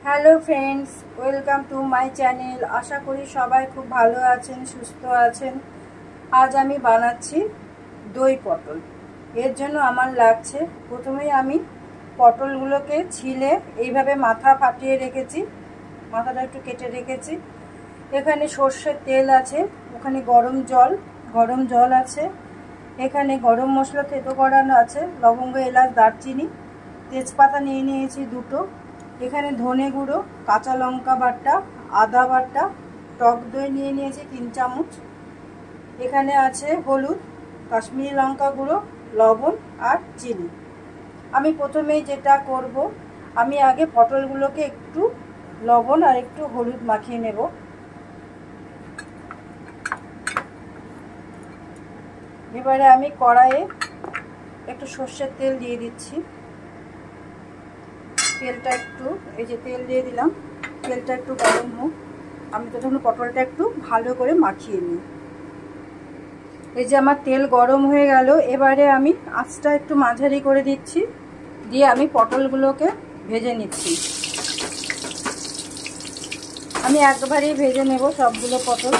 Hello friends, welcome to my channel. আশা করি সবাই খুব ভালো আছেন, সুস্থ আছেন। আজ আমি বানাচ্ছি দই পটল। এর জন্য আমার লাগছে, প্রথমেই আমি পটলগুলোকে ছিলে এইভাবে মাথা ফাটিয়ে রেখেছি, মাথাটা একটু কেটে রেখেছি। এখানে সর্ষের তেল আছে, ওখানে গরম জল আছে, এখানে গরম মশলা থেতো করানো আছে, লবঙ্গ, এলাচ, দারচিনি, তেজপাতা নিয়ে নিয়েছি দুটো। এখানে ধনে গুঁড়ো, কাঁচা লঙ্কা বাটা, আদা বাটা, টক দই নিয়ে নিয়েছি 3 চামচ। এখানে আছে হলুদ, কাশ্মীরি লঙ্কা গুঁড়ো, লবণ আর চিনি। আমি প্রথমেই যেটা করব, আমি আগে পটলগুলোকে একটু লবণ আর একটু হলুদ মাখিয়ে নেব। এবারে আমি কড়াইয়ে একটু সর্ষের তেল দিয়ে দিচ্ছি। তেলটা একটু, এই যে তেল দিয়ে দিলাম, তেলটা একটু গরম হোক। আমি তখন পটলটা একটু ভালো করে মাখিয়ে নিই। এই যে আমার তেল গরম হয়ে গেল। এবারে আমি আঁচটা একটু মাঝারি করে দিচ্ছি, দিয়ে আমি পটলগুলোকে ভেজে নিচ্ছি। আমি একবারেই ভেজে নেব সবগুলো পটল।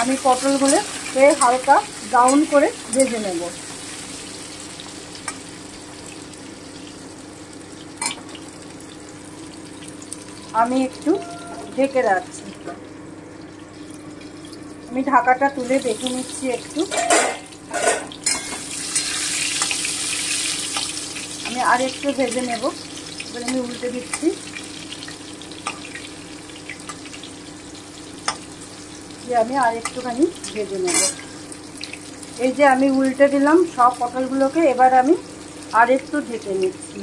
আমি পটলগুলো হালকা ব্রাউন করে ভেজে নেব। আমি একটু ঢেকে রাখছি। আমি ঢাকাটা তুলে দেখে নিচ্ছি একটু। আমি আর একটু ভেজে নেব। এবার আমি উল্টে দিচ্ছি, দিয়ে আমি আর একটুখানি ভেজে নেব। এই যে আমি উল্টে দিলাম সব পটলগুলোকে। এবার আমি আর একটু ঢেকে নিচ্ছি।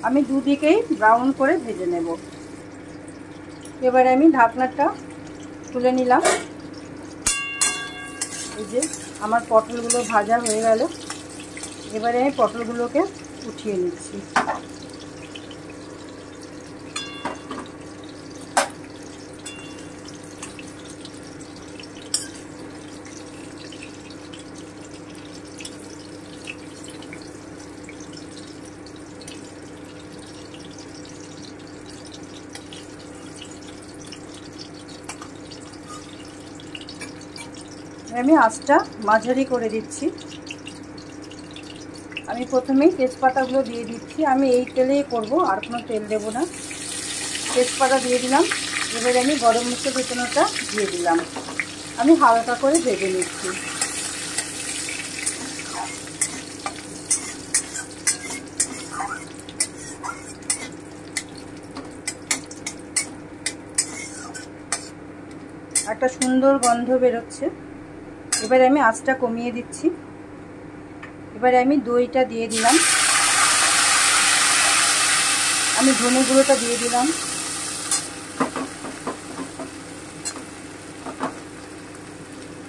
আমি দুদিকেই ব্রাউন করে ভেজে নেব। এবারে আমি ঢাকনাটা তুলে নিলাম। এই যে আমার পটলগুলো ভাজা হয়ে গেল। এবারে আমি পটলগুলোকে উঠিয়ে নিচ্ছি। আমি আঁচটা মাঝারি করে দিচ্ছি। আমি প্রথমেই তেজপাতাগুলো দিয়ে দিচ্ছি। আমি এই তেলেই করব, আর কোনো তেল দেব না। তেজপাতা দিয়ে দিলাম। এবারে আমি গরম মশলা কুচানোটা দিয়ে দিলাম। আমি হালকা করে ভেজে নিচ্ছি। একটা সুন্দর গন্ধ বেরোচ্ছে। এবারে আমি আঁচটা কমিয়ে দিচ্ছি। এবারে আমি দইটা দিয়ে দিলাম। আমি ধনে গুঁড়োটা দিয়ে দিলাম।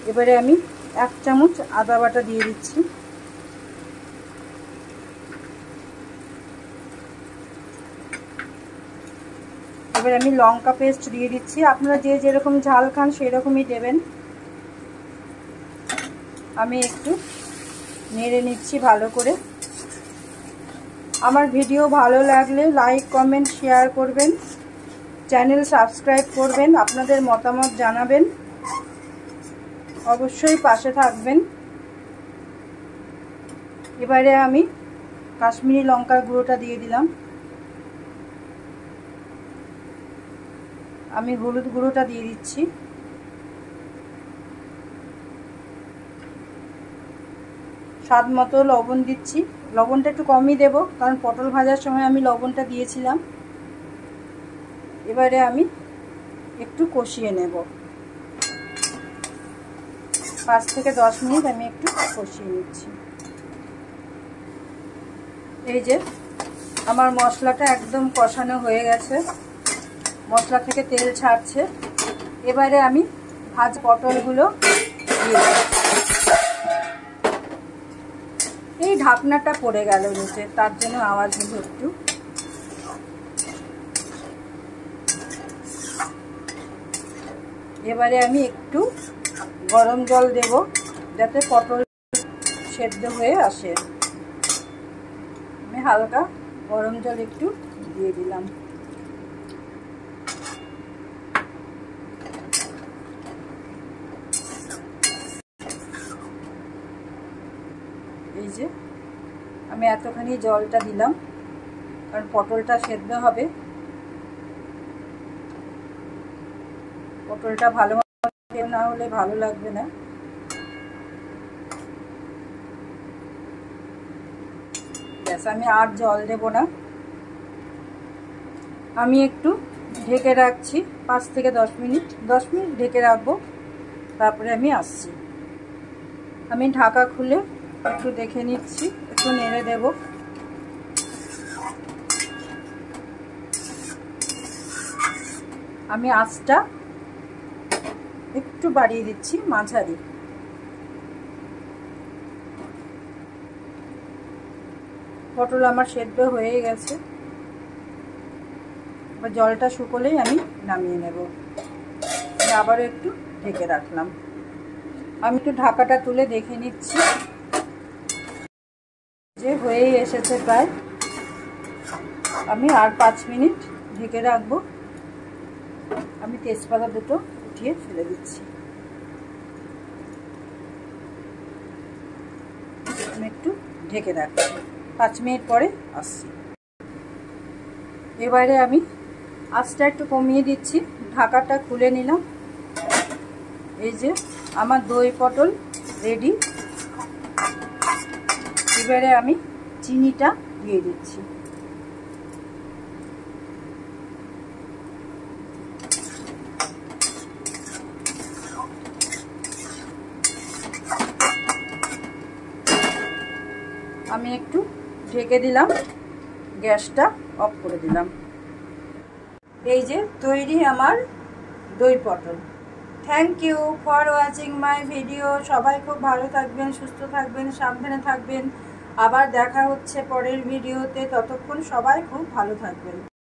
এবারে আমি 1 চামচ আদা বাটা দিয়ে দিচ্ছি। এবারে আমি লঙ্কা পেস্ট দিয়ে দিচ্ছি। আপনারা যে যেরকম ঝাল খান সেই রকমই দেবেন। আমি একটু নেড়ে নিচ্ছি ভালো করে। আমার ভিডিও ভালো লাগলে লাইক, কমেন্ট, শেয়ার করবেন, চ্যানেল সাবস্ক্রাইব করবেন, আপনাদের মতামত জানাবেন, অবশ্যই পাশে থাকবেন। এবারে আমি কাশ্মীরি লঙ্কার গুঁড়োটা দিয়ে দিলাম। আমি হলুদ গুঁড়োটা দিয়ে দিচ্ছি। স্বাদ মতো লবণ দিচ্ছি। লবণটা একটু কমই দেব, কারণ পটল ভাজার সময় আমি লবণটা দিয়েছিলাম। এবারে আমি একটু কষিয়ে নেব। 5 থেকে 10 মিনিট আমি একটু কষিয়ে নিচ্ছি। এই যে আমার মশলাটা একদম কষানো হয়ে গেছে, মশলা থেকে তেল ছাড়ছে। এবারে আমি ভাজা পটলগুলো দিয়ে দেব। এই ঢাকনাটা পড়ে গেল নিচে, তার জন্য আওয়াজ হলো একটু। এবারে আমি একটু গরম জল দেব, যাতে পটল সেদ্ধ হয়ে আসে। হালকা গরম জল একটু দিয়ে দিলাম। এই যে আমি এতখানি জলটা দিলাম, কারণ পটলটা সেদ্ধ হবে। পটলটা ভালো না হলে ভালো লাগবে না। ব্যাস, আমি আর জল দেব না। আমি একটু ঢেকে রাখছি 5 থেকে 10 মিনিট। 10 মিনিট ঢেকে রাখবো, তারপরে আমি আসছি। আমি ঢাকা খুলে একটু দেখে নিচ্ছি, একটু নেড়ে দেব। আমি আঁচটা একটু বাড়িয়ে দিচ্ছি, মাঝারি। পটল আমার সেদ্ধ হয়ে গেছে, এবার জলটা শুকোলেই আমি নামিয়ে নেব। আবারও একটু ঢেকে রাখলাম। আমি একটু ঢাকাটা তুলে দেখে নিচ্ছি যে হয়েই এসেছে প্রায়। আমি আর 5 মিনিট ঢেকে রাখবো। আমি তেজপাতা দুটো উঠিয়ে ফেলে দিচ্ছি। আমি একটু ঢেকে রাখছি, 5 মিনিট পরে আসছি। এবারে আমি আঁচটা একটু কমিয়ে দিচ্ছি, ঢাকাটা খুলে নিলাম। এই যে আমার দই পটল রেডি। এবারে আমি চিনিটা দিয়ে দিচ্ছি। আমি একটু ঢেকে দিলাম, গ্যাসটা অফ করে দিলাম। এই যে তৈরি আমার দই পটল। Thank you for watching my video. সবাই খুব ভালো থাকবেন, সুস্থ থাকবেন, সাবধানে থাকবেন। আবার দেখা হচ্ছে পরের ভিডিওতে। ততক্ষণ সবাই খুব ভালো থাকবেন।